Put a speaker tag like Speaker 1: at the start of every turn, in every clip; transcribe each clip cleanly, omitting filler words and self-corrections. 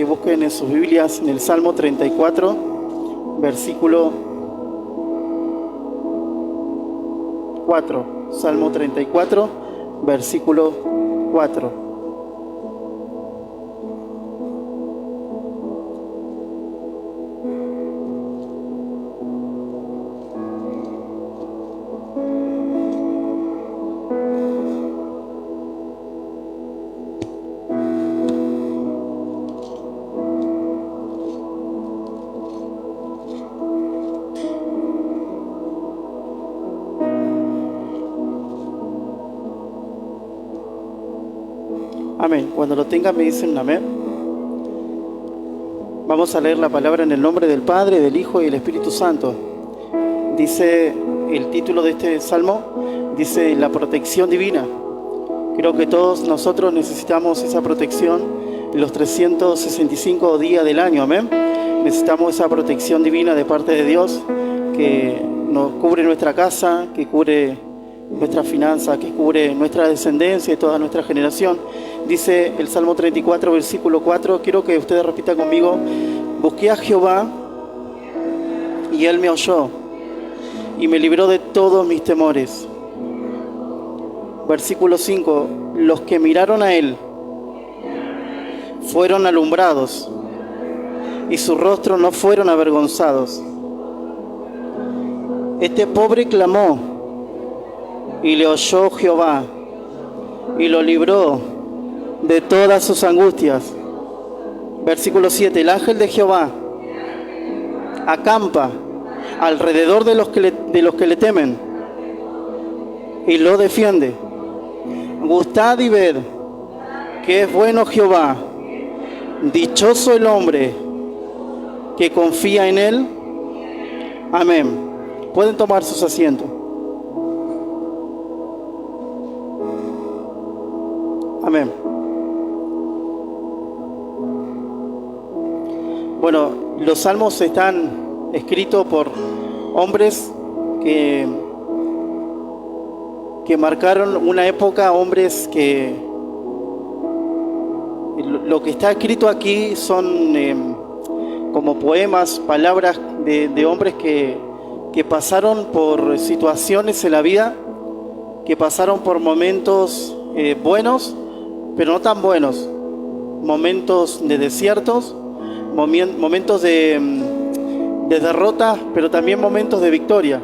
Speaker 1: que busquen en sus Biblias en el Salmo 34, versículo 4. Salmo 34, versículo 4. Amén. Cuando lo tengan me dicen amén. Vamos a leer la palabra en el nombre del Padre, del Hijo y del Espíritu Santo. Dice el título de este salmo, dice la protección divina. Creo que todos nosotros necesitamos esa protección en los 365 días del año, amén. Necesitamos esa protección divina de parte de Dios que nos cubre nuestra casa, que cubre nuestra finanza, que cubre nuestra descendencia y toda nuestra generación. Dice el Salmo 34, versículo 4, quiero que ustedes repitan conmigo: busqué a Jehová y Él me oyó y me libró de todos mis temores. Versículo 5, los que miraron a Él fueron alumbrados y sus rostros no fueron avergonzados. Este pobre clamó y le oyó Jehová y lo libró de todas sus angustias. Versículo 7, el ángel de Jehová acampa alrededor de los que le temen y lo defiende. Gustad y ved que es bueno Jehová, dichoso el hombre que confía en él. Amén. Pueden tomar sus asientos. Amén. Bueno, los salmos están escritos por hombres que marcaron una época, hombres que lo que está escrito aquí son como poemas, palabras de hombres que pasaron por situaciones en la vida, que pasaron por momentos buenos, pero no tan buenos, momentos de desiertos, momentos de derrota, pero también momentos de victoria,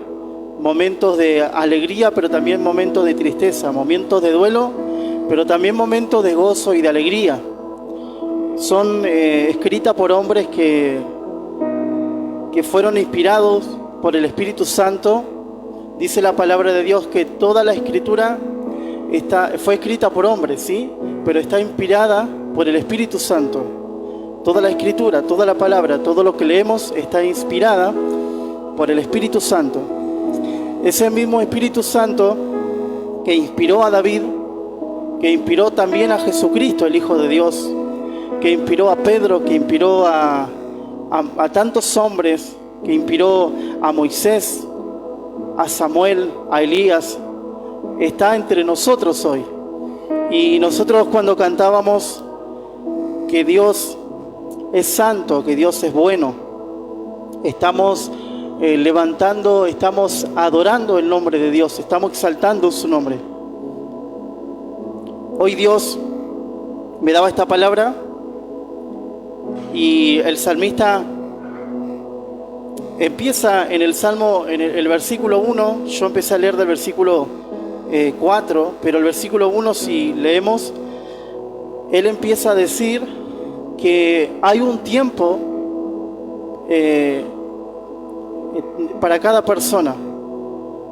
Speaker 1: momentos de alegría, pero también momentos de tristeza, momentos de duelo, pero también momentos de gozo y de alegría. Son escritas por hombres que fueron inspirados por el Espíritu Santo. Dice la palabra de Dios que toda la escritura fue escrita por hombres, ¿sí? Pero está inspirada por el Espíritu Santo. Toda la escritura, toda la palabra, todo lo que leemos está inspirada por el Espíritu Santo. Ese mismo Espíritu Santo que inspiró a David, que inspiró también a Jesucristo, el Hijo de Dios, que inspiró a Pedro, que inspiró a tantos hombres, que inspiró a Moisés, a Samuel, a Elías, está entre nosotros hoy. Y nosotros cuando cantábamos que Dios es santo, que Dios es bueno, estamos levantando, estamos adorando el nombre de Dios, estamos exaltando su nombre. Hoy Dios me daba esta palabra y el salmista empieza en el Salmo, en el versículo 1, yo empecé a leer del versículo 4, pero el versículo 1, si leemos, él empieza a decir que hay un tiempo para cada persona.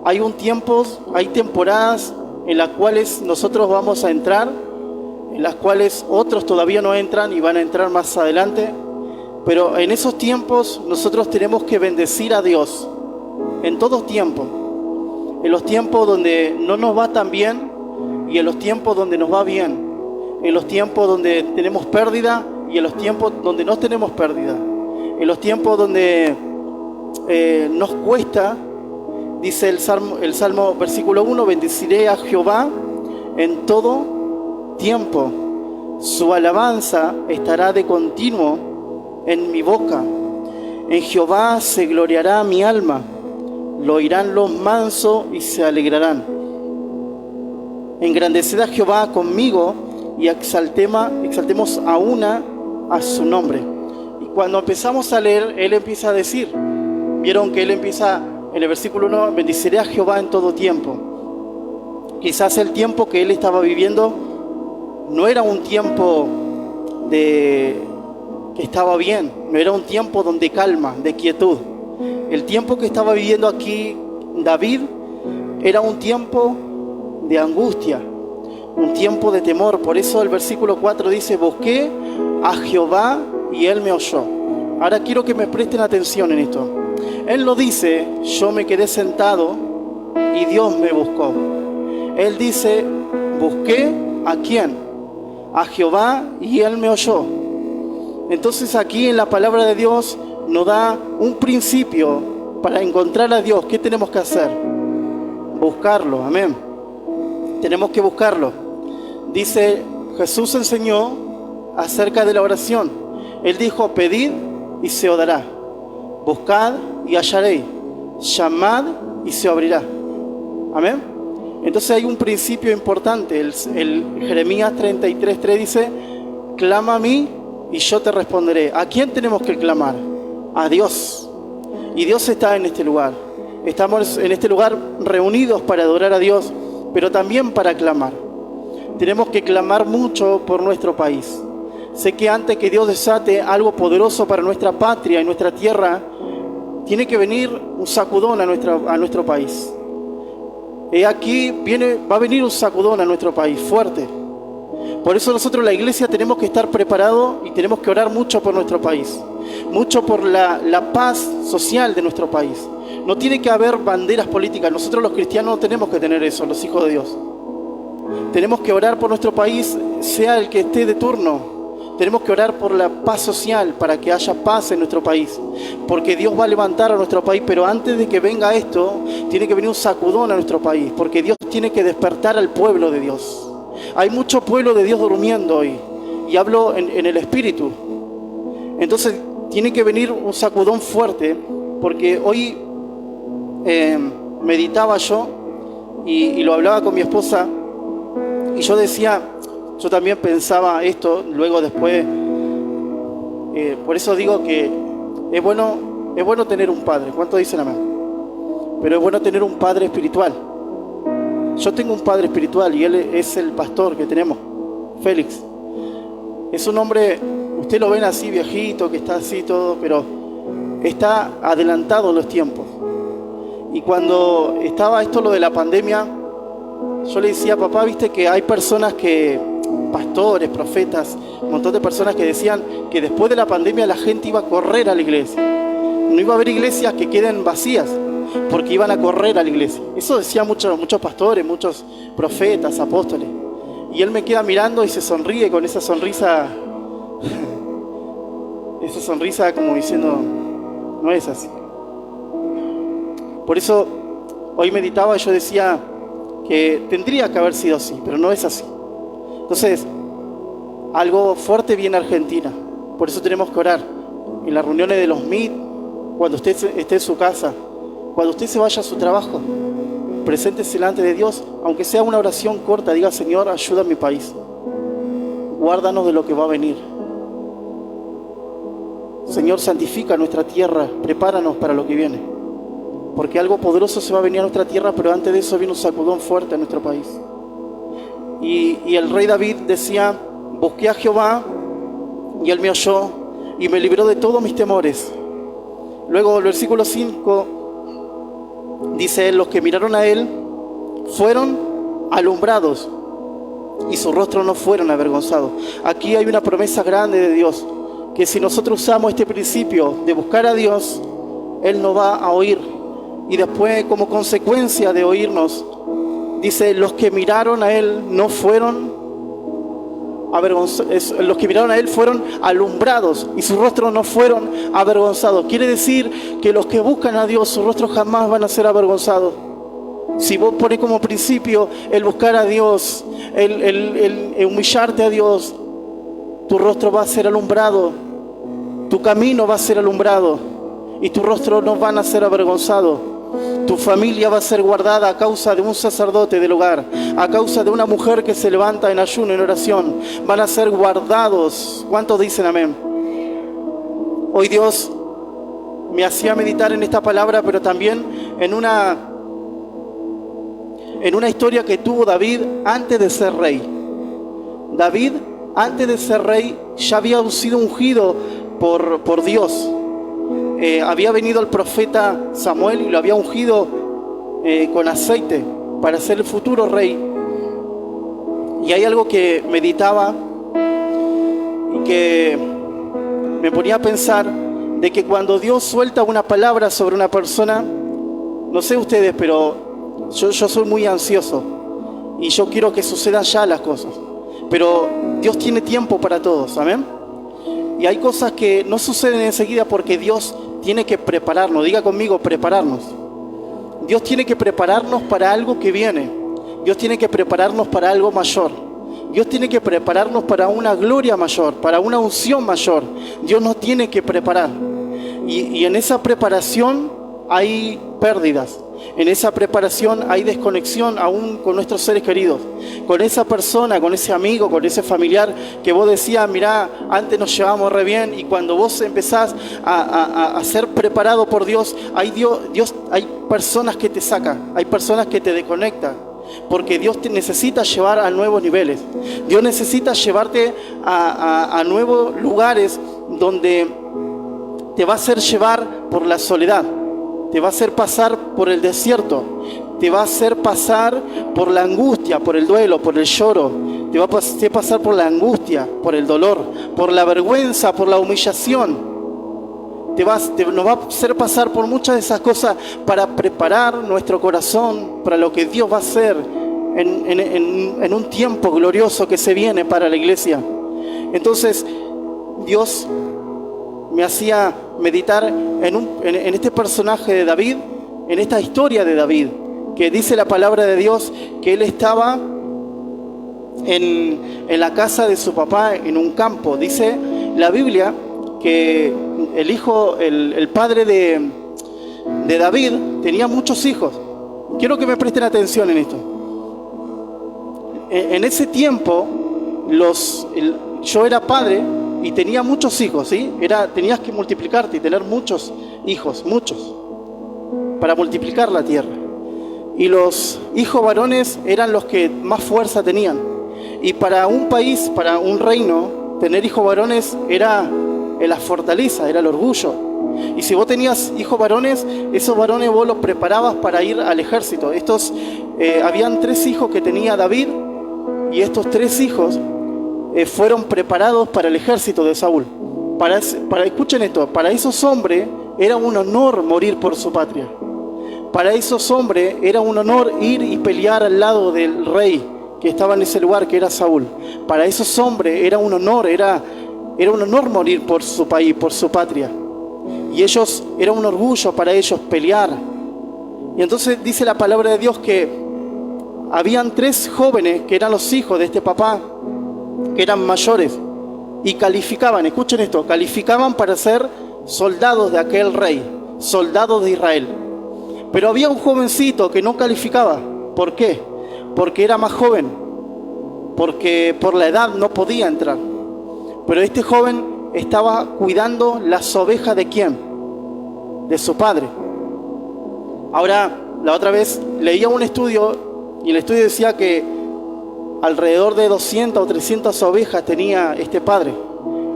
Speaker 1: Hay un tiempo, hay temporadas en las cuales nosotros vamos a entrar, en las cuales otros todavía no entran y van a entrar más adelante. Pero en esos tiempos nosotros tenemos que bendecir a Dios, en todo tiempo. En los tiempos donde no nos va tan bien y en los tiempos donde nos va bien. En los tiempos donde tenemos pérdida y en los tiempos donde no tenemos pérdida. En los tiempos donde nos cuesta, dice el Salmo versículo 1, bendeciré a Jehová en todo tiempo. Su alabanza estará de continuo en mi boca. En Jehová se gloriará mi alma. Lo oirán los mansos y se alegrarán. Engrandeced a Jehová conmigo y exaltemos a una a su nombre. Y cuando empezamos a leer, él empieza a decir, vieron que él empieza en el versículo 1, bendeciré a Jehová en todo tiempo. Quizás el tiempo que él estaba viviendo no era un tiempo que estaba bien, no era un tiempo donde calma, de quietud. El tiempo que estaba viviendo aquí David era un tiempo de angustia, un tiempo de temor. Por eso el versículo 4 dice, busqué a Jehová y él me oyó. Ahora quiero que me presten atención en esto. Él lo dice, yo me quedé sentado y Dios me buscó. Él dice, busqué ¿a quién? A Jehová y él me oyó. Entonces aquí en la palabra de Dios nos da un principio para encontrar a Dios. ¿Qué tenemos que hacer? Buscarlo, amén. Tenemos que buscarlo. Dice, Jesús enseñó acerca de la oración. Él dijo, pedid y se os dará. Buscad y hallaréis. Llamad y se abrirá. Amén. Entonces hay un principio importante. El Jeremías 33:3 dice, clama a mí y yo te responderé. ¿A quién tenemos que clamar? A Dios. Y Dios está en este lugar. Estamos en este lugar reunidos para adorar a Dios, pero también para clamar. Tenemos que clamar mucho por nuestro país. Sé que antes que Dios desate algo poderoso para nuestra patria y nuestra tierra, tiene que venir un sacudón a nuestro país. Aquí va a venir un sacudón a nuestro país, fuerte. Por eso nosotros la iglesia tenemos que estar preparados y tenemos que orar mucho por nuestro país. Mucho por la paz social de nuestro país. No tiene que haber banderas políticas. Nosotros los cristianos no tenemos que tener eso, los hijos de Dios. Tenemos que orar por nuestro país, sea el que esté de turno. Tenemos que orar por la paz social, para que haya paz en nuestro país. Porque Dios va a levantar a nuestro país, pero antes de que venga esto, tiene que venir un sacudón a nuestro país. Porque Dios tiene que despertar al pueblo de Dios. Hay mucho pueblo de Dios durmiendo hoy. Y hablo en el espíritu. Entonces, tiene que venir un sacudón fuerte. Porque hoy meditaba yo y lo hablaba con mi esposa. Y yo decía, yo también pensaba esto, luego después, por eso digo que es bueno tener un padre. ¿Cuánto dicen amén? Pero es bueno tener un padre espiritual. Yo tengo un padre espiritual y él es el pastor que tenemos, Félix. Es un hombre, usted lo ven así viejito, que está así todo, pero está adelantado en los tiempos. Y cuando estaba lo de la pandemia, yo le decía, papá, viste que hay personas pastores, profetas, un montón de personas que decían que después de la pandemia la gente iba a correr a la iglesia. No iba a haber iglesias que queden vacías, porque iban a correr a la iglesia. Eso decían muchos pastores, muchos profetas, apóstoles. Y él me queda mirando y se sonríe con esa sonrisa, esa sonrisa como diciendo, no es así. Por eso hoy meditaba y yo decía que tendría que haber sido así, pero no es así. Entonces, algo fuerte viene a Argentina. Por eso tenemos que orar. En las reuniones de los MIT, cuando usted esté en su casa, cuando usted se vaya a su trabajo, preséntese delante de Dios, aunque sea una oración corta, diga, Señor, ayuda a mi país. Guárdanos de lo que va a venir. Señor, santifica nuestra tierra, prepáranos para lo que viene. Porque algo poderoso se va a venir a nuestra tierra, pero antes de eso viene un sacudón fuerte a nuestro país. Y el rey David decía, busqué a Jehová y él me oyó y me libró de todos mis temores. Luego el versículo 5 dice, los que miraron a él fueron alumbrados y su rostro no fueron avergonzados. Aquí hay una promesa grande de Dios, que si nosotros usamos este principio de buscar a Dios, él nos va a oír. Y después, como consecuencia de oírnos, dice, los que miraron a él no fueron avergonzados, los que miraron a él fueron alumbrados y sus rostros no fueron avergonzados. Quiere decir que los que buscan a Dios, sus rostros jamás van a ser avergonzados. Si vos pones como principio el buscar a Dios, el humillarte a Dios, tu rostro va a ser alumbrado, tu camino va a ser alumbrado y tu rostro no van a ser avergonzado. Tu familia va a ser guardada a causa de un sacerdote del hogar, a causa de una mujer que se levanta en ayuno, en oración. Van a ser guardados. ¿Cuántos dicen amén? Hoy Dios me hacía meditar en esta palabra, pero también en una historia que tuvo David antes de ser rey. David, antes de ser rey, ya había sido ungido por Dios. Había venido el profeta Samuel y lo había ungido con aceite para ser el futuro rey. Y hay algo que meditaba y que me ponía a pensar de que cuando Dios suelta una palabra sobre una persona, no sé ustedes, pero yo soy muy ansioso y yo quiero que sucedan ya las cosas. Pero Dios tiene tiempo para todos, ¿amén? Y hay cosas que no suceden enseguida porque Dios tiene que prepararnos. Diga conmigo, prepararnos. Dios tiene que prepararnos para algo que viene. Dios tiene que prepararnos para algo mayor. Dios tiene que prepararnos para una gloria mayor, para una unción mayor. Dios nos tiene que preparar. Y en esa preparación hay pérdidas. En esa preparación hay desconexión aún con nuestros seres queridos. Con esa persona, con ese amigo, con ese familiar que vos decías, mirá, antes nos llevábamos re bien. Y cuando vos empezás a ser preparado por Dios, hay personas que te sacan, hay personas que te desconectan. Porque Dios te necesita llevar a nuevos niveles. Dios necesita llevarte a nuevos lugares donde te va a hacer llevar por la soledad. Te va a hacer pasar por el desierto. Te va a hacer pasar por la angustia, por el duelo, por el lloro. Te va a hacer pasar por la angustia, por el dolor, por la vergüenza, por la humillación. Nos va a hacer pasar por muchas de esas cosas para preparar nuestro corazón para lo que Dios va a hacer en un tiempo glorioso que se viene para la iglesia. Entonces, Dios me hacía meditar en este personaje de David, en esta historia de David, que dice la palabra de Dios que él estaba en la casa de su papá, en un campo. Dice la Biblia que el padre de David tenía muchos hijos. Quiero que me presten atención en esto. En ese tiempo, yo era padre y tenía muchos hijos, ¿sí? Tenías que multiplicarte y tener muchos hijos, muchos, para multiplicar la tierra. Y los hijos varones eran los que más fuerza tenían. Y para un país, para un reino, tener hijos varones era la fortaleza, era el orgullo. Y si vos tenías hijos varones, esos varones vos los preparabas para ir al ejército. Habían 3 hijos que tenía David, y estos 3 hijos fueron preparados para el ejército de Saúl. Escuchen esto, para esos hombres era un honor morir por su patria. Para esos hombres era un honor ir y pelear al lado del rey que estaba en ese lugar, que era Saúl. Para esos hombres era un honor, era un honor morir por su país, por su patria. Y era un orgullo para ellos pelear. Y entonces dice la palabra de Dios que habían 3 jóvenes que eran los hijos de este papá, que eran mayores, y calificaban, escuchen esto, calificaban para ser soldados de aquel rey, soldados de Israel. Pero había un jovencito que no calificaba. ¿Por qué? Porque era más joven, porque por la edad no podía entrar. Pero este joven estaba cuidando las ovejas ¿de quién? De su padre. Ahora, la otra vez leía un estudio, y el estudio decía que alrededor de 200 o 300 ovejas tenía este padre,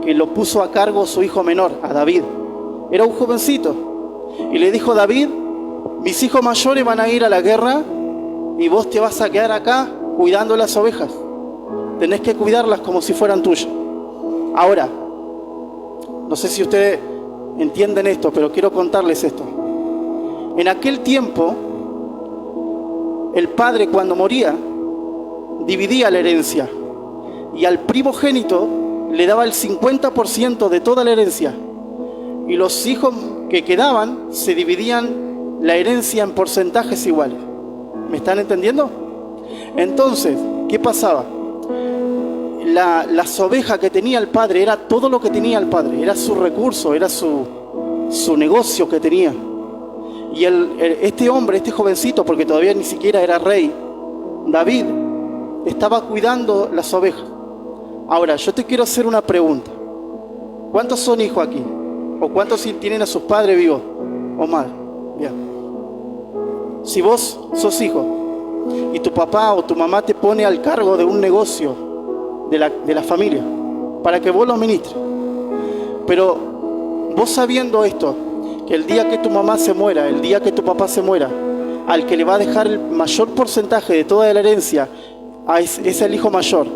Speaker 1: que lo puso a cargo su hijo menor, a David. Era un jovencito. Y le dijo: David, mis hijos mayores van a ir a la guerra y vos te vas a quedar acá cuidando las ovejas. Tenés que cuidarlas como si fueran tuyas. Ahora, no sé si ustedes entienden esto, pero quiero contarles esto. En aquel tiempo, el padre, cuando moría, dividía la herencia, y al primogénito le daba el 50% de toda la herencia, y los hijos que quedaban se dividían la herencia en porcentajes iguales. ¿Me están entendiendo? Entonces, ¿qué pasaba? las ovejas que tenía el padre era todo lo que tenía el padre, era su recurso, era su negocio que tenía. Y este hombre, este jovencito, porque todavía ni siquiera era rey, David, estaba cuidando las ovejas. Ahora, yo te quiero hacer una pregunta. ¿Cuántos son hijos aquí? ¿O cuántos tienen a sus padres vivos? ¿O madre? Bien. Si vos sos hijo y tu papá o tu mamá te pone al cargo de un negocio de la familia para que vos lo administres, pero vos sabiendo esto, que el día que tu mamá se muera, el día que tu papá se muera, al que le va a dejar el mayor porcentaje de toda la herencia es el hijo mayor.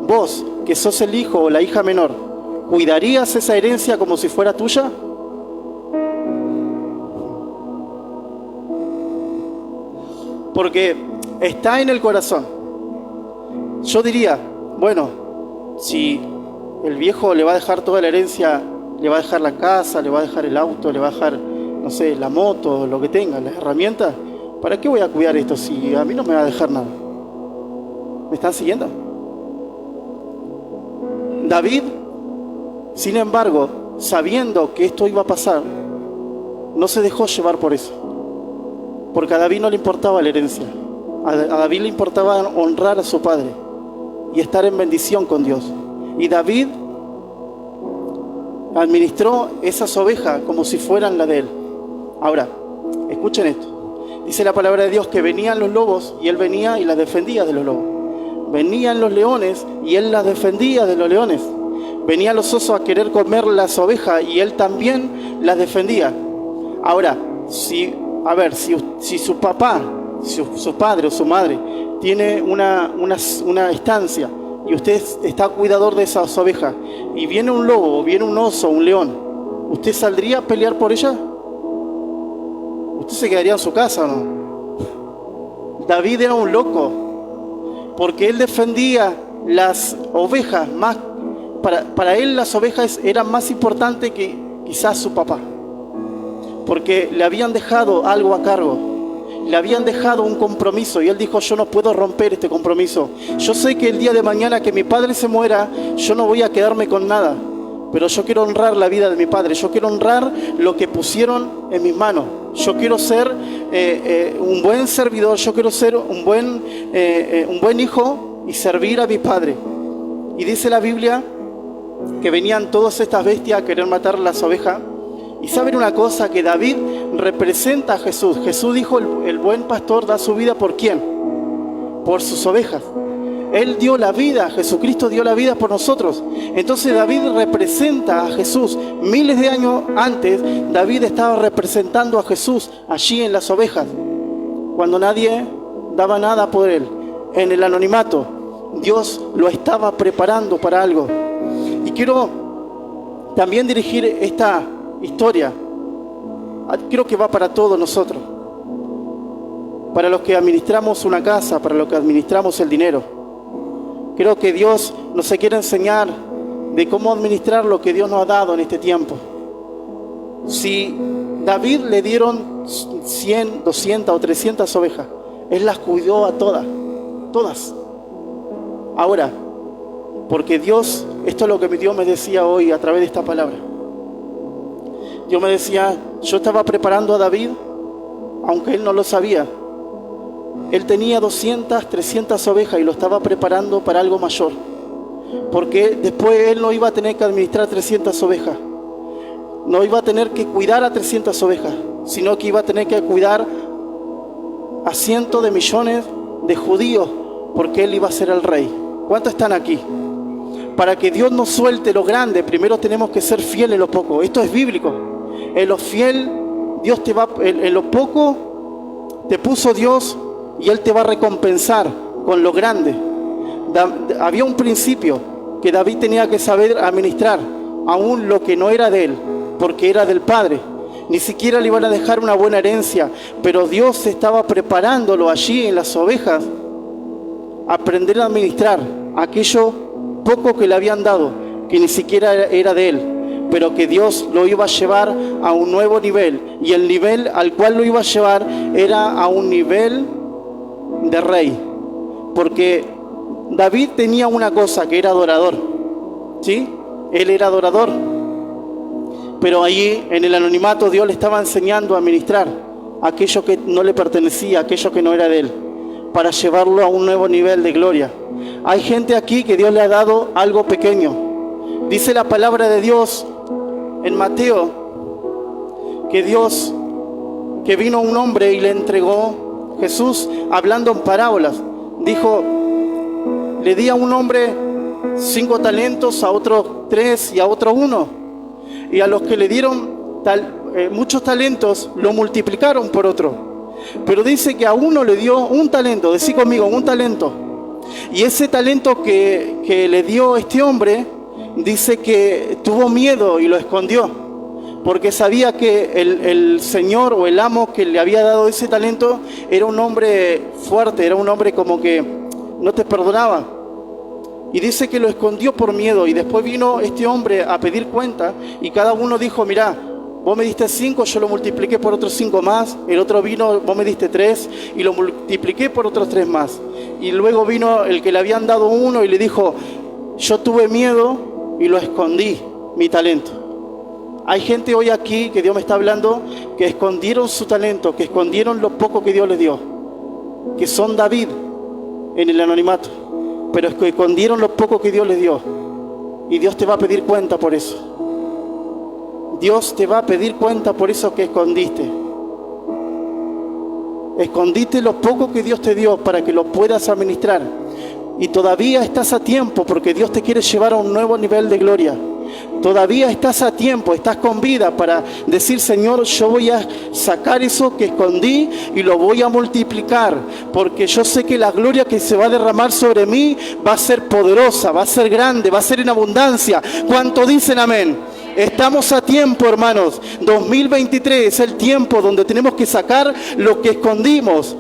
Speaker 1: Vos, que sos el hijo o la hija menor, ¿cuidarías esa herencia como si fuera tuya? Porque está en el corazón. Yo diría, bueno, si el viejo le va a dejar toda la herencia, le va a dejar la casa, le va a dejar el auto, le va a dejar, no sé, la moto, lo que tenga, las herramientas, ¿para qué voy a cuidar esto si a mí no me va a dejar nada? ¿Me están siguiendo? David, sin embargo, sabiendo que esto iba a pasar, no se dejó llevar por eso. Porque a David no le importaba la herencia. A David le importaba honrar a su padre y estar en bendición con Dios. Y David administró esas ovejas como si fueran la de él. Ahora, escuchen esto. Dice la palabra de Dios que venían los lobos y él venía y las defendía de los lobos. Venían los leones y él las defendía de los leones. Venían los osos a querer comer las ovejas y él también las defendía. Ahora, si su papá, su padre o su madre tiene una estancia y usted está cuidador de esas ovejas y viene un lobo, o viene un oso, un león, ¿usted saldría a pelear por ella? ¿Usted se quedaría en su casa o no? David era un loco porque él defendía las ovejas más. Para él las ovejas eran más importantes que quizás su papá, porque le habían dejado algo a cargo, le habían dejado un compromiso y él dijo, yo no puedo romper este compromiso. Yo sé que el día de mañana que mi padre se muera, yo no voy a quedarme con nada, pero yo quiero honrar la vida de mi padre, yo quiero honrar lo que pusieron en mis manos. Yo quiero ser un buen servidor, yo quiero ser un buen hijo y servir a mi padre. Y dice la Biblia que venían todas estas bestias a querer matar las ovejas. Y saben una cosa, que David representa a Jesús. Jesús dijo, el buen pastor da su vida ¿por quién? Por sus ovejas. Él dio la vida, Jesucristo dio la vida por nosotros. Entonces David representa a Jesús. Miles de años antes, David estaba representando a Jesús allí en las ovejas, cuando nadie daba nada por él. En el anonimato, Dios lo estaba preparando para algo. Y quiero también dirigir esta historia, creo que va para todos nosotros, para los que administramos una casa, para los que administramos el dinero. Creo que Dios nos quiere enseñar de cómo administrar lo que Dios nos ha dado en este tiempo. Si David le dieron 100, 200 o 300 ovejas, él las cuidó a todas. Ahora, porque Dios, esto es lo que Dios me decía hoy a través de esta palabra. Dios me decía, yo estaba preparando a David, aunque él no lo sabía. Él tenía 200, 300 ovejas y lo estaba preparando para algo mayor. Porque después él no iba a tener que administrar 300 ovejas. No iba a tener que cuidar a 300 ovejas, sino que iba a tener que cuidar a cientos de millones de judíos, porque él iba a ser el rey. ¿Cuántos están aquí? Para que Dios nos suelte lo grande, primero tenemos que ser fieles en lo poco. Esto es bíblico. En lo fiel, Dios te va, en lo poco te puso Dios y Él te va a recompensar con lo grande. Había un principio que David tenía que saber administrar, aún lo que no era de él, porque era del Padre. Ni siquiera le iban a dejar una buena herencia, pero Dios estaba preparándolo allí en las ovejas, a aprender a administrar aquello poco que le habían dado, que ni siquiera era de él, pero que Dios lo iba a llevar a un nuevo nivel, y el nivel al cual lo iba a llevar era a un nivel de rey, porque David tenía una cosa, que era adorador, ¿sí? Él era adorador. Pero allí, en el anonimato, Dios le estaba enseñando a ministrar aquello que no le pertenecía, aquello que no era de él, para llevarlo a un nuevo nivel de gloria. Hay gente aquí que Dios le ha dado algo pequeño. Dice la palabra de Dios en Mateo, que vino un hombre y le entregó, Jesús hablando en parábolas, dijo, le di a un hombre 5 talentos, a otro 3 y a otro 1. Y a los que le dieron muchos talentos, lo multiplicaron por otro. Pero dice que a uno le dio un talento, decí conmigo, un talento. Y ese talento que le dio este hombre, dice que tuvo miedo y lo escondió, porque sabía que el señor o el amo que le había dado ese talento era un hombre fuerte, era un hombre como que no te perdonaba. Y dice que lo escondió por miedo. Y después vino este hombre a pedir cuenta y cada uno dijo, mirá, vos me diste 5, yo lo multipliqué por otros 5 más. El otro vino, vos me diste 3 y lo multipliqué por otros 3 más. Y luego vino el que le habían dado 1 y le dijo, yo tuve miedo y lo escondí, mi talento. Hay gente hoy aquí que Dios me está hablando que escondieron su talento, que escondieron lo poco que Dios les dio, que son David en el anonimato, pero que escondieron lo poco que Dios les dio. Y Dios te va a pedir cuenta por eso. Dios te va a pedir cuenta por eso que escondiste. Escondiste lo poco que Dios te dio para que lo puedas administrar. Y todavía estás a tiempo, porque Dios te quiere llevar a un nuevo nivel de gloria. Todavía estás a tiempo, estás con vida para decir, Señor, yo voy a sacar eso que escondí y lo voy a multiplicar, porque yo sé que la gloria que se va a derramar sobre mí va a ser poderosa, va a ser grande, va a ser en abundancia. ¿Cuánto dicen amén? Estamos a tiempo, hermanos. 2023 es el tiempo donde tenemos que sacar lo que escondimos.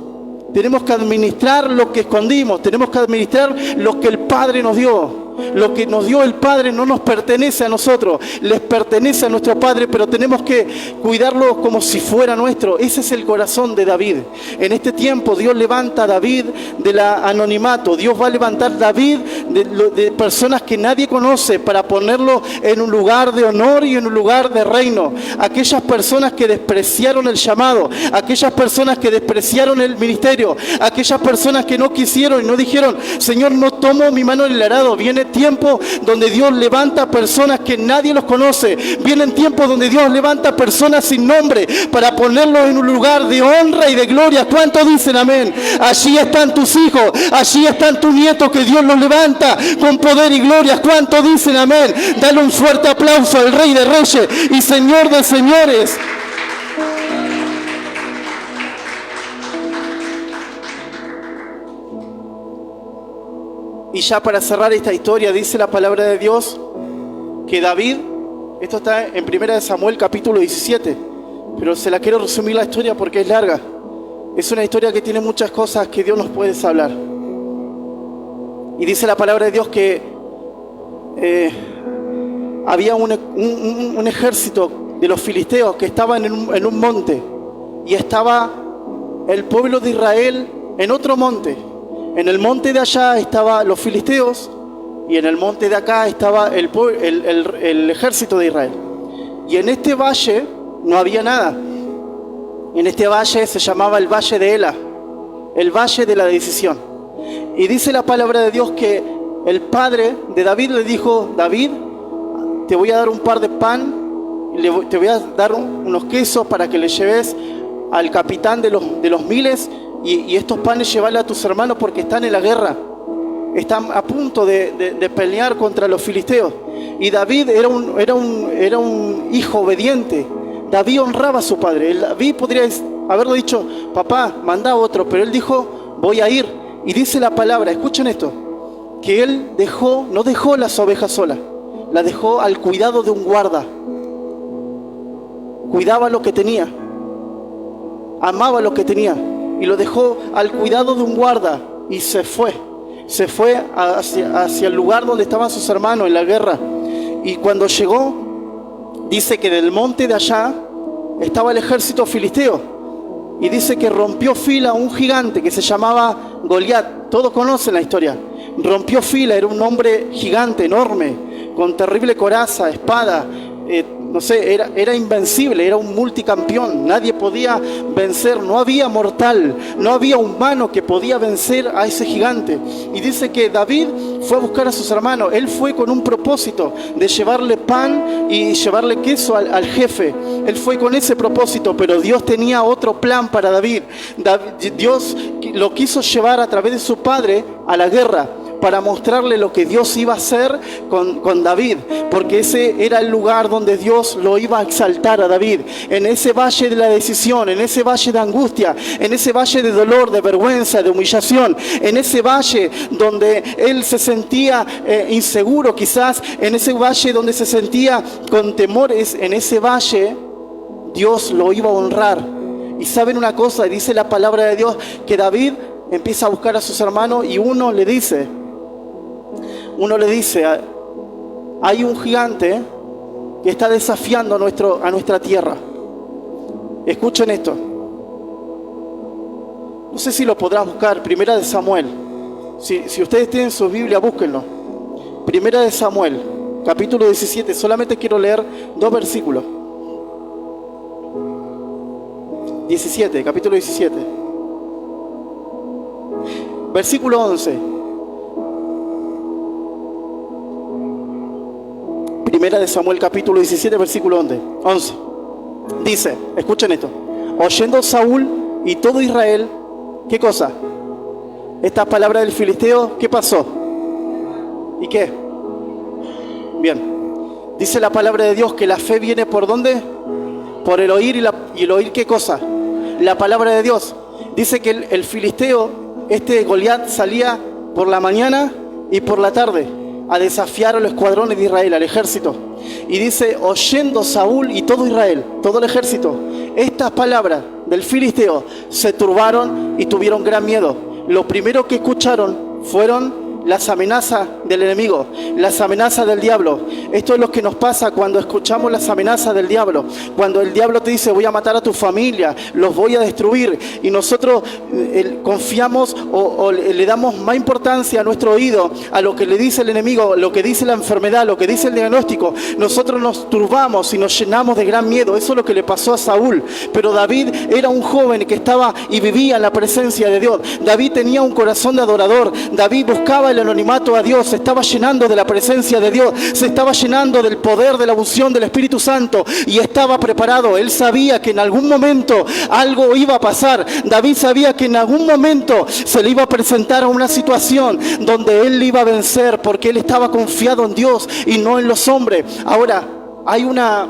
Speaker 1: Tenemos que administrar lo que escondimos. Tenemos que administrar lo que el Padre nos dio. Lo que nos dio el Padre no nos pertenece a nosotros, les pertenece a nuestro Padre, pero tenemos que cuidarlo como si fuera nuestro. Ese es el corazón de David. En este tiempo Dios levanta a David del anonimato. Dios va a levantar a David de personas que nadie conoce para ponerlo en un lugar de honor y en un lugar de reino. Aquellas personas que despreciaron el llamado, aquellas personas que despreciaron el ministerio, aquellas personas que no quisieron y no dijeron, Señor, no tomo mi mano en el arado. Viene tiempo donde Dios levanta personas que nadie los conoce. Vienen tiempos donde Dios levanta personas sin nombre para ponerlos en un lugar de honra y de gloria. ¿Cuántos dicen amén? Allí están tus hijos, allí están tus nietos, que Dios los levanta con poder y gloria. ¿Cuántos dicen amén? Dale un fuerte aplauso al Rey de Reyes y Señor de Señores. Y ya para cerrar esta historia, dice la palabra de Dios que David, esto está en 1 Samuel capítulo 17, pero se la quiero resumir la historia porque es larga. Es una historia que tiene muchas cosas que Dios nos puede hablar. Y dice la palabra de Dios que había un ejército de los filisteos que estaban en un monte, y estaba el pueblo de Israel en otro monte. En el monte de allá estaban los filisteos y en el monte de acá estaba el ejército de Israel. Y en este valle no había nada. En este valle se llamaba el Valle de Ela, el Valle de la Decisión. Y dice la palabra de Dios que el padre de David le dijo, David, te voy a dar un par de pan, te voy a dar unos quesos para que le lleves al capitán de los miles. Y estos panes llevarle a tus hermanos porque están en la guerra. Están a punto de pelear contra los filisteos. Y David era un hijo obediente. David honraba a su padre. David podría haberlo dicho, papá, manda a otro. Pero él dijo, voy a ir. Y dice la palabra, escuchen esto, que él no dejó las ovejas solas. Las dejó al cuidado de un guarda. Cuidaba lo que tenía. Amaba lo que tenía. Y lo dejó al cuidado de un guarda y se fue hacia el lugar donde estaban sus hermanos en la guerra. Y cuando llegó, dice que del monte de allá estaba el ejército filisteo, y dice que rompió fila un gigante que se llamaba Goliat. Todos conocen la historia, rompió fila, era un hombre gigante, enorme, con terrible coraza, espada, no sé, era invencible, era un multicampeón, nadie podía vencer, no había mortal, no había humano que podía vencer a ese gigante. Y dice que David fue a buscar a sus hermanos, él fue con un propósito de llevarle pan y llevarle queso al jefe, él fue con ese propósito, pero Dios tenía otro plan para David. Dios lo quiso llevar a través de su padre a la guerra, para mostrarle lo que Dios iba a hacer con David, porque ese era el lugar donde Dios lo iba a exaltar a David, en ese valle de la decisión, en ese valle de angustia, en ese valle de dolor, de vergüenza, de humillación, en ese valle donde él se sentía inseguro quizás, en ese valle donde se sentía con temores, en ese valle Dios lo iba a honrar. Y saben una cosa, dice la palabra de Dios, que David empieza a buscar a sus hermanos y uno le dice, hay un gigante que está desafiando a nuestra tierra. Escuchen esto. No sé si lo podrás buscar, Primera de Samuel. Si ustedes tienen su Biblia, búsquenlo. Primera de Samuel, capítulo 17. Solamente quiero leer 2 versículos. 17, capítulo 17. Versículo 11. Primera de Samuel capítulo 17, versículo 11. Dice, escuchen esto. Oyendo Saúl y todo Israel, ¿qué cosa? Esta palabra del filisteo, ¿qué pasó? ¿Y qué? Bien. Dice la palabra de Dios que la fe viene ¿por dónde? Por el oír y el oír, ¿qué cosa? La palabra de Dios. Dice que el filisteo, Goliat, salía por la mañana y por la tarde a desafiar a los escuadrones de Israel, al ejército. Y dice, oyendo Saúl y todo Israel, todo el ejército, estas palabras del filisteo, se turbaron y tuvieron gran miedo. Lo primero que escucharon fueron las amenazas del enemigo, las amenazas del diablo. Esto es lo que nos pasa cuando escuchamos las amenazas del diablo. Cuando el diablo te dice, voy a matar a tu familia, los voy a destruir. Y nosotros confiamos o le damos más importancia a nuestro oído, a lo que le dice el enemigo, lo que dice la enfermedad, lo que dice el diagnóstico. Nosotros nos turbamos y nos llenamos de gran miedo. Eso es lo que le pasó a Saúl. Pero David era un joven que estaba y vivía en la presencia de Dios. David tenía un corazón de adorador. David buscaba el anonimato a Dios, se estaba llenando de la presencia de Dios, se estaba llenando del poder de la unción del Espíritu Santo y estaba preparado. Él sabía que en algún momento algo iba a pasar. David sabía que en algún momento se le iba a presentar a una situación donde él iba a vencer, porque él estaba confiado en Dios y no en los hombres. Ahora, hay una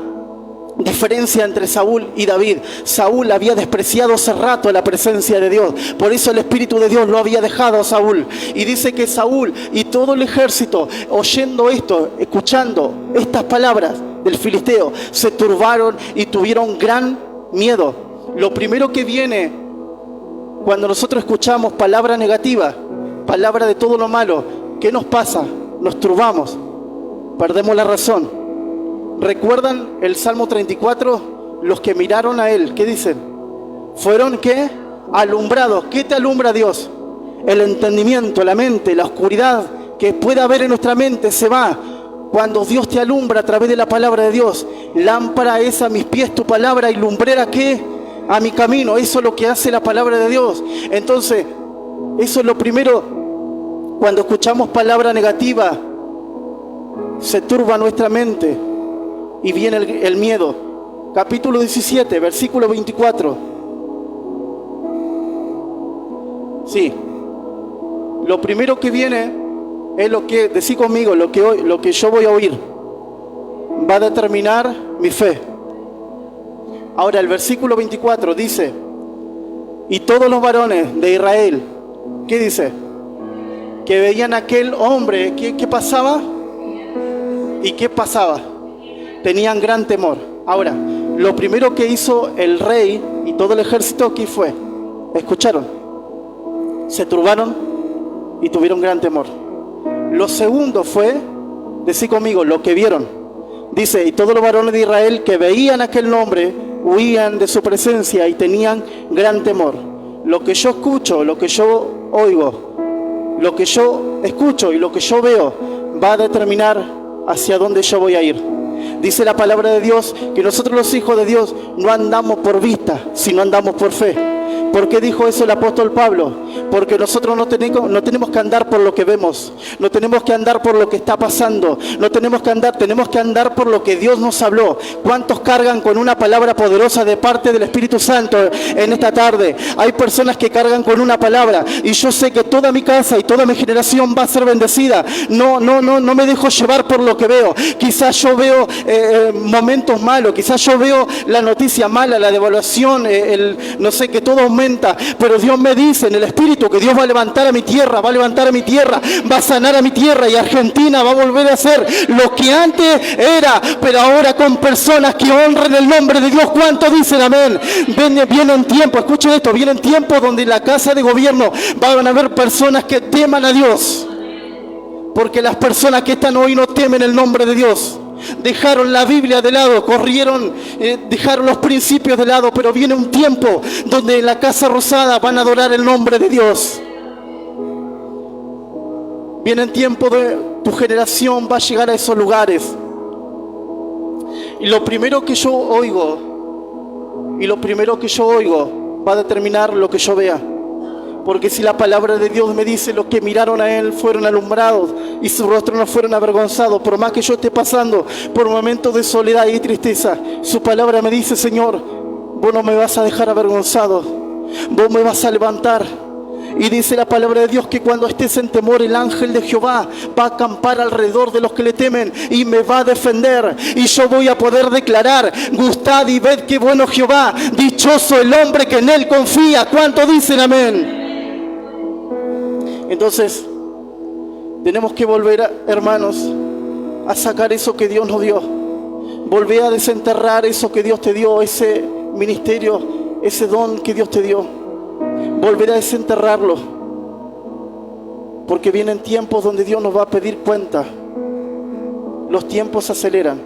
Speaker 1: diferencia entre Saúl y David. Saúl había despreciado hace rato la presencia de Dios, por eso el Espíritu de Dios lo había dejado a Saúl. Y dice que Saúl y todo el ejército, oyendo esto, escuchando estas palabras del filisteo, se turbaron y tuvieron gran miedo. Lo primero que viene cuando nosotros escuchamos palabra negativa, palabra de todo lo malo, ¿qué nos pasa? Nos turbamos, perdemos la razón. ¿Recuerdan el Salmo 34? Los que miraron a él, ¿qué dicen? Fueron, ¿qué? Alumbrados. ¿Qué te alumbra Dios? El entendimiento, la mente, la oscuridad que pueda haber en nuestra mente se va cuando Dios te alumbra a través de la palabra de Dios. Lámpara es a mis pies tu palabra y lumbrera, ¿qué? A mi camino. Eso es lo que hace la palabra de Dios. Entonces, eso es lo primero. Cuando escuchamos palabra negativa, se turba nuestra mente y viene el miedo. Capítulo 17, versículo 24. Sí. Lo primero que viene es lo que, decí conmigo, lo que yo voy a oír. Va a determinar mi fe. Ahora el versículo 24 dice, y todos los varones de Israel, ¿qué dice? Que veían a aquel hombre, ¿qué pasaba? ¿Y qué pasaba? Tenían gran temor. Ahora, lo primero que hizo el rey y todo el ejército, ¿qué fue? ¿Escucharon? Se turbaron y tuvieron gran temor. Lo segundo fue, decí conmigo, lo que vieron. Dice, y todos los varones de Israel que veían aquel hombre, huían de su presencia y tenían gran temor. Lo que yo escucho, lo que yo oigo, Lo que yo escucho y lo que yo veo va a determinar hacia dónde yo voy a ir. Dice la palabra de Dios que nosotros los hijos de Dios no andamos por vista, sino andamos por fe. ¿Por qué dijo eso el apóstol Pablo? Porque nosotros no tenemos que andar por lo que vemos, no tenemos que andar por lo que está pasando, tenemos que andar por lo que Dios nos habló. ¿Cuántos cargan con una palabra poderosa de parte del Espíritu Santo en esta tarde? Hay personas que cargan con una palabra y yo sé que toda mi casa y toda mi generación va a ser bendecida. No me dejo llevar por lo que veo. Quizás yo veo momentos malos, quizás yo veo la noticia mala, la devaluación, no sé, que todo aumenta, pero Dios me dice en el Espíritu que Dios va a levantar a mi tierra, va a sanar a mi tierra, y Argentina va a volver a ser lo que antes era, pero ahora con personas que honren el nombre de Dios. ¿Cuántos dicen amén? Vienen tiempos, escuchen esto, vienen tiempos donde en la casa de gobierno van a haber personas que teman a Dios, porque las personas que están hoy no temen el nombre de Dios. Dejaron la Biblia de lado, corrieron, dejaron los principios de lado, pero viene un tiempo donde en la Casa Rosada van a adorar el nombre de Dios. Viene el tiempo de tu generación va a llegar a esos lugares. Y lo primero que yo oigo va a determinar lo que yo vea. Porque si la palabra de Dios me dice: los que miraron a Él fueron alumbrados y su rostro no fueron avergonzados. Por más que yo esté pasando por momentos de soledad y tristeza, su palabra me dice: Señor, vos no me vas a dejar avergonzado, vos me vas a levantar. Y dice la palabra de Dios que cuando estés en temor, el ángel de Jehová va a acampar alrededor de los que le temen y me va a defender. Y yo voy a poder declarar: gustad y ved qué bueno Jehová, dichoso el hombre que en Él confía. ¿Cuánto dicen amén? Entonces, tenemos que volver, hermanos, a sacar eso que Dios nos dio. Volver a desenterrar eso que Dios te dio, ese ministerio, ese don que Dios te dio. Volver a desenterrarlo. Porque vienen tiempos donde Dios nos va a pedir cuenta. Los tiempos se aceleran.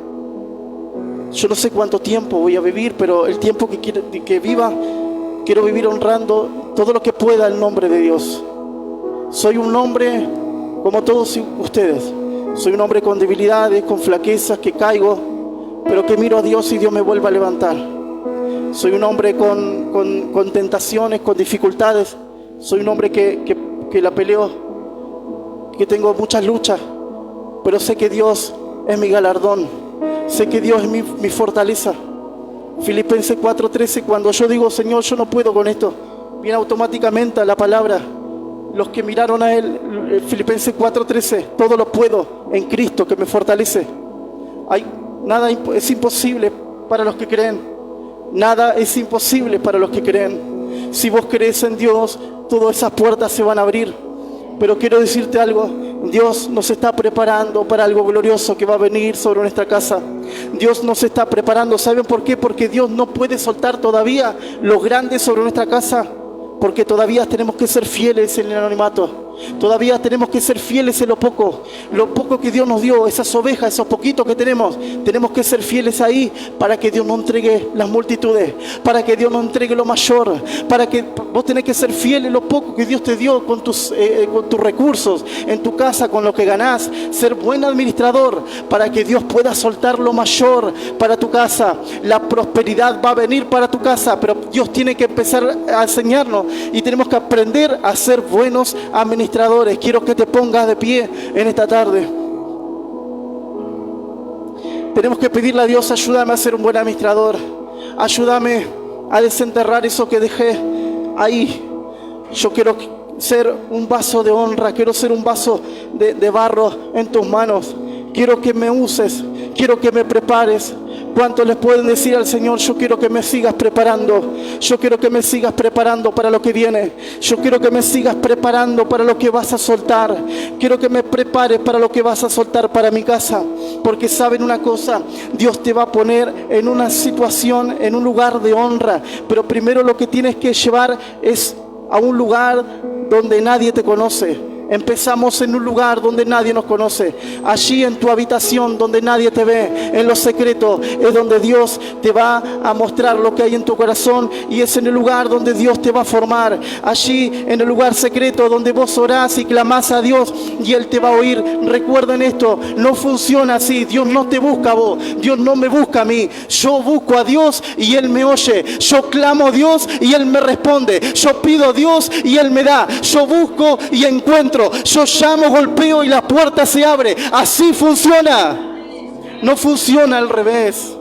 Speaker 1: Yo no sé cuánto tiempo voy a vivir, pero el tiempo que viva, quiero vivir honrando todo lo que pueda el nombre de Dios. Soy un hombre como todos ustedes. Soy un hombre con debilidades, con flaquezas, que caigo, pero que miro a Dios y Dios me vuelve a levantar. Soy un hombre con tentaciones, con dificultades. Soy un hombre que la peleo, que tengo muchas luchas, pero sé que Dios es mi galardón. Sé que Dios es mi fortaleza. Filipenses 4:13, cuando yo digo: Señor, yo no puedo con esto, viene automáticamente la palabra: los que miraron a Él. Filipenses 4:13, todo lo puedo en Cristo que me fortalece. Nada es imposible para los que creen. Nada es imposible para los que creen. Si vos crees en Dios, todas esas puertas se van a abrir. Pero quiero decirte algo: Dios nos está preparando para algo glorioso que va a venir sobre nuestra casa. Dios nos está preparando. ¿Saben por qué? Porque Dios no puede soltar todavía lo grande sobre nuestra casa. Porque todavía tenemos que ser fieles en el anonimato. Todavía tenemos que ser fieles en lo poco que Dios nos dio, esas ovejas, esos poquitos que tenemos que ser fieles ahí, para que Dios nos entregue las multitudes, para que Dios nos entregue lo mayor, para que vos tenés que ser fiel en lo poco que Dios te dio con tus recursos, en tu casa, con lo que ganás, ser buen administrador, para que Dios pueda soltar lo mayor para tu casa. La prosperidad va a venir para tu casa, pero Dios tiene que empezar a enseñarnos y tenemos que aprender a ser buenos administradores. Quiero que te pongas de pie en esta tarde. Tenemos que pedirle a Dios: ayúdame a ser un buen administrador. Ayúdame a desenterrar eso que dejé ahí. Yo quiero ser un vaso de honra. Quiero ser un vaso de barro en tus manos. Quiero que me uses. Quiero que me prepares. ¿Cuántos les pueden decir al Señor: yo quiero que me sigas preparando? Yo quiero que me sigas preparando para lo que viene. Yo quiero que me sigas preparando para lo que vas a soltar. Quiero que me prepares para lo que vas a soltar para mi casa. Porque saben una cosa: Dios te va a poner en una situación, en un lugar de honra. Pero primero lo que tienes que llevar es a un lugar donde nadie te conoce. Empezamos en un lugar donde nadie nos conoce. Allí en tu habitación donde nadie te ve, en lo secreto, es donde Dios te va a mostrar lo que hay en tu corazón. Y es en el lugar donde Dios te va a formar. Allí en el lugar secreto donde vos orás y clamás a Dios y Él te va a oír. Recuerden esto, no funciona así. Dios no te busca a vos, Dios no me busca a mí. Yo busco a Dios y Él me oye. Yo clamo a Dios y Él me responde. Yo pido a Dios y Él me da. Yo busco y encuentro. Yo llamo, golpeo y la puerta se abre. Así funciona. No funciona al revés.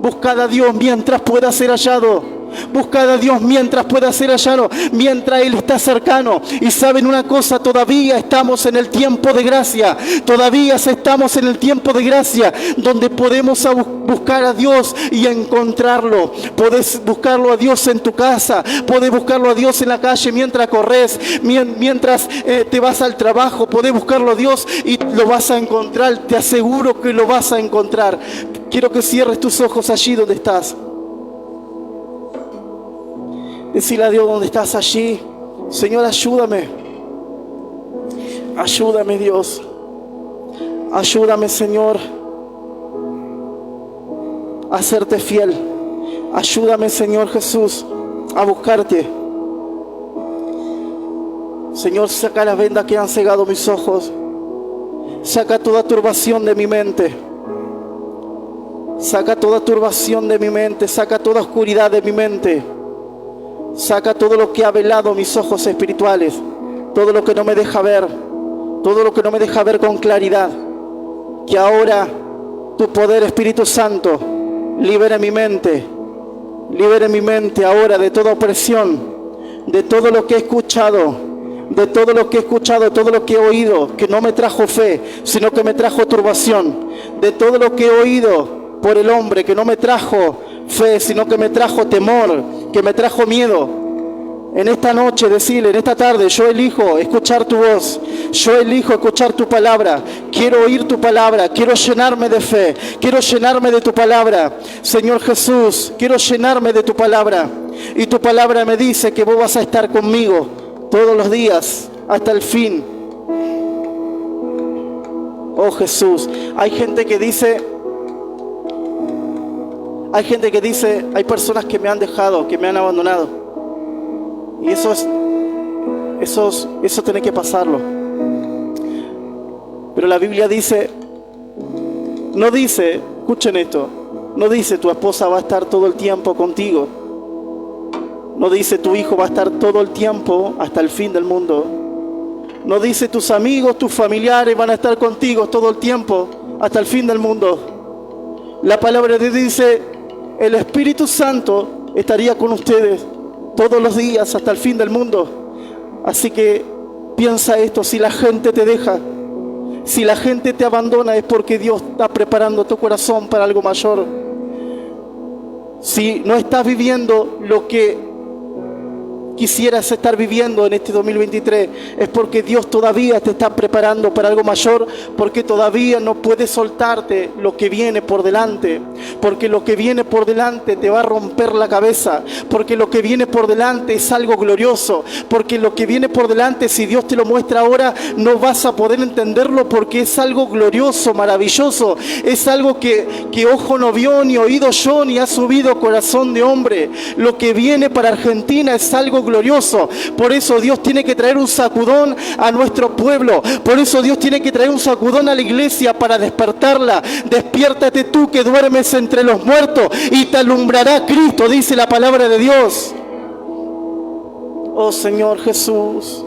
Speaker 1: Buscad a Dios mientras pueda ser hallado. Buscad a Dios mientras pueda ser hallado, mientras Él está cercano. Y saben una cosa, todavía estamos en el tiempo de gracia. Todavía estamos en el tiempo de gracia, donde podemos buscar a Dios y encontrarlo. Podés buscarlo a Dios en tu casa, podés buscarlo a Dios en la calle mientras corres, mientras te vas al trabajo. Podés buscarlo a Dios y lo vas a encontrar. Te aseguro que lo vas a encontrar. Quiero que cierres tus ojos allí donde estás. Decirle a Dios donde estás allí: Señor, ayúdame. Ayúdame, Dios. Ayúdame, Señor, a serte fiel. Ayúdame, Señor Jesús, a buscarte. Señor, saca las vendas que han cegado mis ojos. Saca toda turbación de mi mente. Saca toda turbación de mi mente. Saca toda oscuridad de mi mente. Saca todo lo que ha velado mis ojos espirituales, todo lo que no me deja ver, todo lo que no me deja ver con claridad. Que ahora tu poder, Espíritu Santo, libere mi mente ahora de toda opresión, de todo lo que he escuchado, todo lo que he oído, que no me trajo fe, sino que me trajo turbación, de todo lo que he oído por el hombre, que no me trajo fe, sino que me trajo temor, que me trajo miedo. En esta noche, decirle, en esta tarde, yo elijo escuchar tu voz, yo elijo escuchar tu palabra. Quiero oír tu palabra, quiero llenarme de fe, quiero llenarme de tu palabra. Señor Jesús, quiero llenarme de tu palabra. Y tu palabra me dice que vos vas a estar conmigo todos los días hasta el fin. Oh Jesús, hay gente que dice, hay personas que me han dejado, que me han abandonado. Y eso tiene que pasarlo. Pero la Biblia dice, no dice, escuchen esto, no dice tu esposa va a estar todo el tiempo contigo. No dice tu hijo va a estar todo el tiempo hasta el fin del mundo. No dice tus amigos, tus familiares van a estar contigo todo el tiempo hasta el fin del mundo. La palabra de Dios dice, el Espíritu Santo estaría con ustedes todos los días hasta el fin del mundo. Así que piensa esto: si la gente te deja, si la gente te abandona, es porque Dios está preparando tu corazón para algo mayor. Si no estás viviendo lo que quisieras estar viviendo en este 2023, es porque Dios todavía te está preparando para algo mayor, porque todavía no puedes soltarte lo que viene por delante, porque lo que viene por delante te va a romper la cabeza, porque lo que viene por delante es algo glorioso, porque lo que viene por delante, si Dios te lo muestra ahora, no vas a poder entenderlo, porque es algo glorioso, maravilloso, es algo que ojo no vio, ni oído oyó, ni ha subido corazón de hombre. Lo que viene para Argentina es algo glorioso. Por eso Dios tiene que traer un sacudón a nuestro pueblo. Por eso Dios tiene que traer un sacudón a la iglesia para despertarla. Despiértate tú que duermes entre los muertos y te alumbrará Cristo, dice la palabra de Dios. Oh Señor Jesús,